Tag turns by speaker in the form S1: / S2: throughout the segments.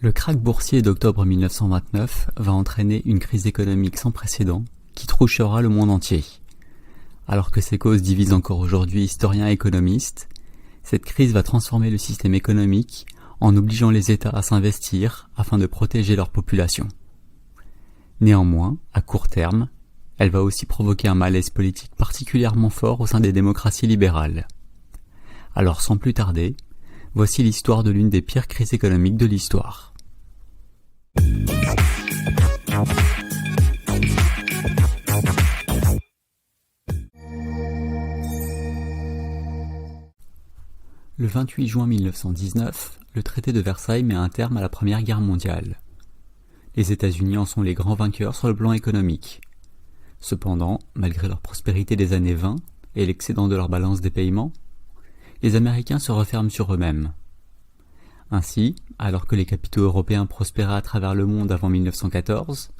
S1: Le krach boursier d'octobre 1929 va entraîner une crise économique sans précédent qui trouchera le monde entier. Alors que ces causes divisent encore aujourd'hui historiens et économistes, cette crise va transformer le système économique en obligeant les États à s'investir afin de protéger leur population. Néanmoins, à court terme, elle va aussi provoquer un malaise politique particulièrement fort au sein des démocraties libérales. Alors sans plus tarder, voici l'histoire de l'une des pires crises économiques de l'histoire. Le 28 juin 1919, le traité de Versailles met un terme à la Première Guerre mondiale. Les États-Unis en sont les grands vainqueurs sur le plan économique. Cependant, malgré leur prospérité des années 20 et l'excédent de leur balance des paiements, les Américains se referment sur eux-mêmes. Ainsi, alors que les capitaux européens prospéraient à travers le monde avant 1914,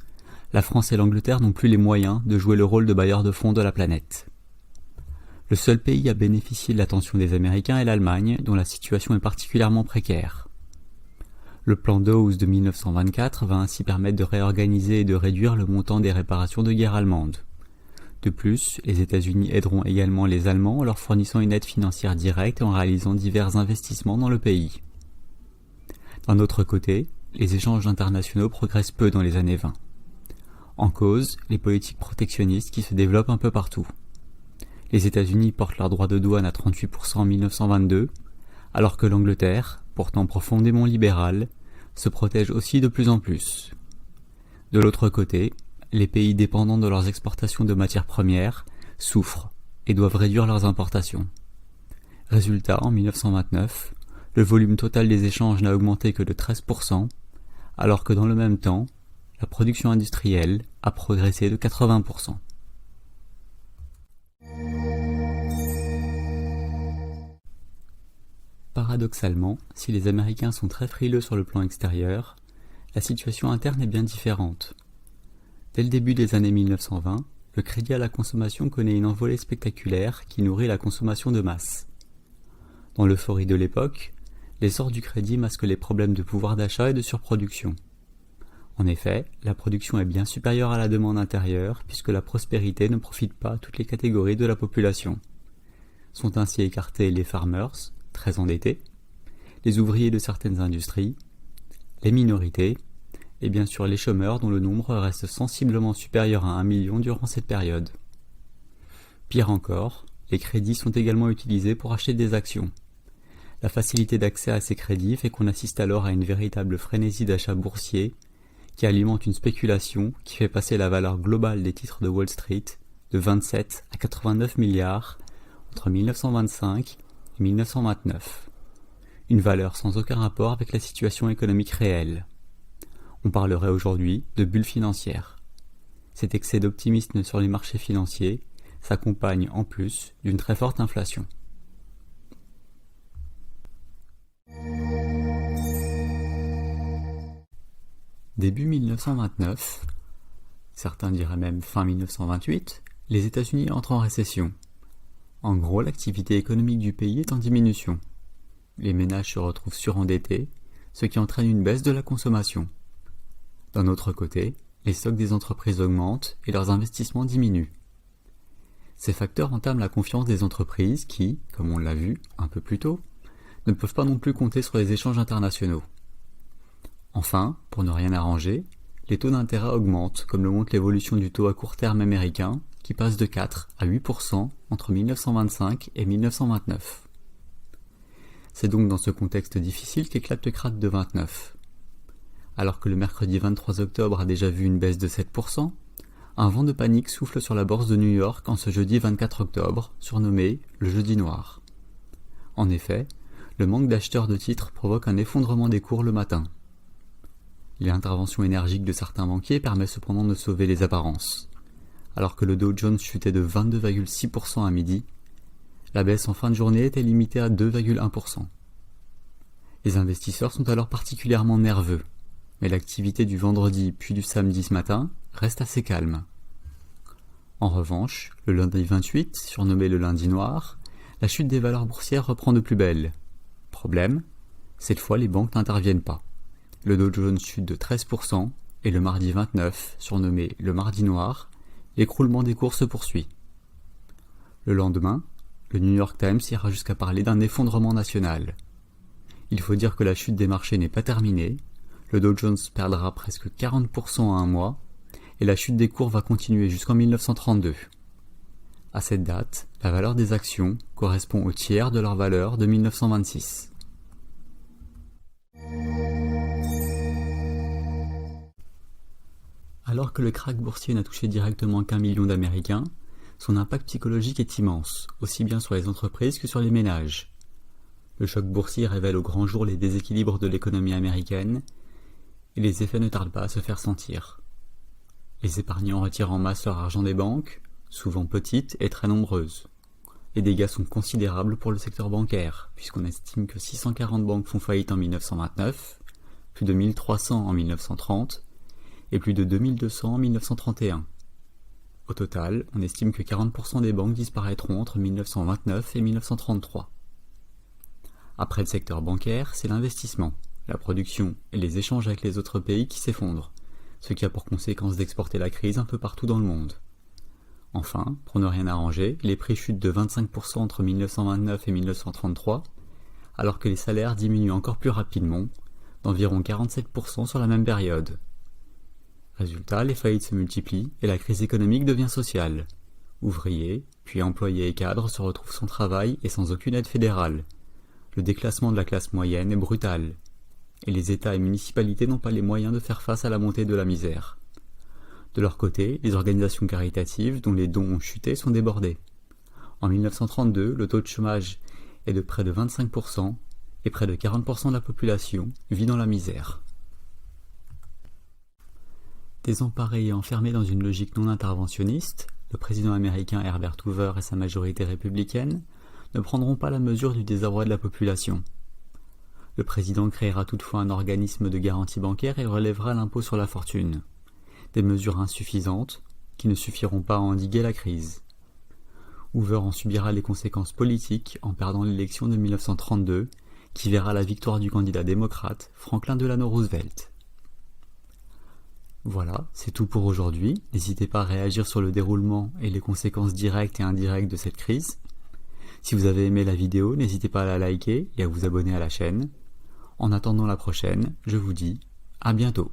S1: la France et l'Angleterre n'ont plus les moyens de jouer le rôle de bailleurs de fonds de la planète. Le seul pays à bénéficier de l'attention des Américains est l'Allemagne, dont la situation est particulièrement précaire. Le plan Dawes de 1924 va ainsi permettre de réorganiser et de réduire le montant des réparations de guerre allemandes. De plus, les États-Unis aideront également les Allemands en leur fournissant une aide financière directe et en réalisant divers investissements dans le pays. D'un autre côté, les échanges internationaux progressent peu dans les années 20. En cause, les politiques protectionnistes qui se développent un peu partout. Les États-Unis portent leurs droits de douane à 38% en 1922, alors que l'Angleterre, pourtant profondément libérale, se protège aussi de plus en plus. De l'autre côté, les pays dépendants de leurs exportations de matières premières souffrent et doivent réduire leurs importations. Résultat, en 1929, le volume total des échanges n'a augmenté que de 13%, alors que dans le même temps, la production industrielle a progressé de 80%. Paradoxalement, si les Américains sont très frileux sur le plan extérieur, la situation interne est bien différente. Dès le début des années 1920, le crédit à la consommation connaît une envolée spectaculaire qui nourrit la consommation de masse. Dans l'euphorie de l'époque, l'essor du crédit masque les problèmes de pouvoir d'achat et de surproduction. En effet, la production est bien supérieure à la demande intérieure puisque la prospérité ne profite pas à toutes les catégories de la population. Sont ainsi écartés les farmers, très endettés, les ouvriers de certaines industries, les minorités, et bien sûr les chômeurs dont le nombre reste sensiblement supérieur à 1 million durant cette période. Pire encore, les crédits sont également utilisés pour acheter des actions. La facilité d'accès à ces crédits fait qu'on assiste alors à une véritable frénésie d'achat boursier qui alimente une spéculation qui fait passer la valeur globale des titres de Wall Street de 27 à 89 milliards entre 1925 et 1929. Une valeur sans aucun rapport avec la situation économique réelle. On parlerait aujourd'hui de bulle financière. Cet excès d'optimisme sur les marchés financiers s'accompagne en plus d'une très forte inflation. Début 1929, certains diraient même fin 1928, les États-Unis entrent en récession. En gros, l'activité économique du pays est en diminution. Les ménages se retrouvent surendettés, ce qui entraîne une baisse de la consommation. D'un autre côté, les stocks des entreprises augmentent et leurs investissements diminuent. Ces facteurs entament la confiance des entreprises qui, comme on l'a vu un peu plus tôt, ne peuvent pas non plus compter sur les échanges internationaux. Enfin, pour ne rien arranger, les taux d'intérêt augmentent, comme le montre l'évolution du taux à court terme américain, qui passe de 4 à 8% entre 1925 et 1929. C'est donc dans ce contexte difficile qu'éclate le krach de 29. Alors que le mercredi 23 octobre a déjà vu une baisse de 7%, un vent de panique souffle sur la bourse de New York en ce jeudi 24 octobre, surnommé le jeudi noir. En effet, le manque d'acheteurs de titres provoque un effondrement des cours le matin. L'intervention énergique de certains banquiers permet cependant de sauver les apparences. Alors que le Dow Jones chutait de 22,6% à midi, la baisse en fin de journée était limitée à 2,1%. Les investisseurs sont alors particulièrement nerveux, mais l'activité du vendredi puis du samedi ce matin reste assez calme. En revanche, le lundi 28, surnommé le lundi noir, la chute des valeurs boursières reprend de plus belle. Problème, cette fois les banques n'interviennent pas. le Dow Jones chute de 13% et le mardi 29, surnommé le mardi noir, l'écroulement des cours se poursuit. Le lendemain, le New York Times ira jusqu'à parler d'un effondrement national. Il faut dire que la chute des marchés n'est pas terminée, le Dow Jones perdra presque 40% en un mois, et la chute des cours va continuer jusqu'en 1932. À cette date, la valeur des actions correspond au tiers de leur valeur de 1926. Alors que le krach boursier n'a touché directement qu'1 million d'Américains, son impact psychologique est immense, aussi bien sur les entreprises que sur les ménages. Le choc boursier révèle au grand jour les déséquilibres de l'économie américaine, et les effets ne tardent pas à se faire sentir. Les épargnants retirent en masse leur argent des banques, souvent petites et très nombreuses. Les dégâts sont considérables pour le secteur bancaire, puisqu'on estime que 640 banques font faillite en 1929, plus de 1300 en 1930, et plus de 2200 en 1931. Au total, on estime que 40% des banques disparaîtront entre 1929 et 1933. Après le secteur bancaire, c'est l'investissement, la production et les échanges avec les autres pays qui s'effondrent, ce qui a pour conséquence d'exporter la crise un peu partout dans le monde. Enfin, pour ne rien arranger, les prix chutent de 25% entre 1929 et 1933, alors que les salaires diminuent encore plus rapidement, d'environ 47% sur la même période. Résultat, les faillites se multiplient et la crise économique devient sociale. Ouvriers, puis employés et cadres se retrouvent sans travail et sans aucune aide fédérale. Le déclassement de la classe moyenne est brutal, et les États et municipalités n'ont pas les moyens de faire face à la montée de la misère. De leur côté, les organisations caritatives dont les dons ont chuté sont débordées. En 1932, le taux de chômage est de près de 25% et près de 40% de la population vit dans la misère. Désemparé et enfermé dans une logique non interventionniste, le président américain Herbert Hoover et sa majorité républicaine ne prendront pas la mesure du désarroi de la population. Le président créera toutefois un organisme de garantie bancaire et relèvera l'impôt sur la fortune. Des mesures insuffisantes qui ne suffiront pas à endiguer la crise. Hoover en subira les conséquences politiques en perdant l'élection de 1932 qui verra la victoire du candidat démocrate Franklin Delano Roosevelt. Voilà, c'est tout pour aujourd'hui. N'hésitez pas à réagir sur le déroulement et les conséquences directes et indirectes de cette crise. Si vous avez aimé la vidéo, n'hésitez pas à la liker et à vous abonner à la chaîne. En attendant la prochaine, je vous dis à bientôt.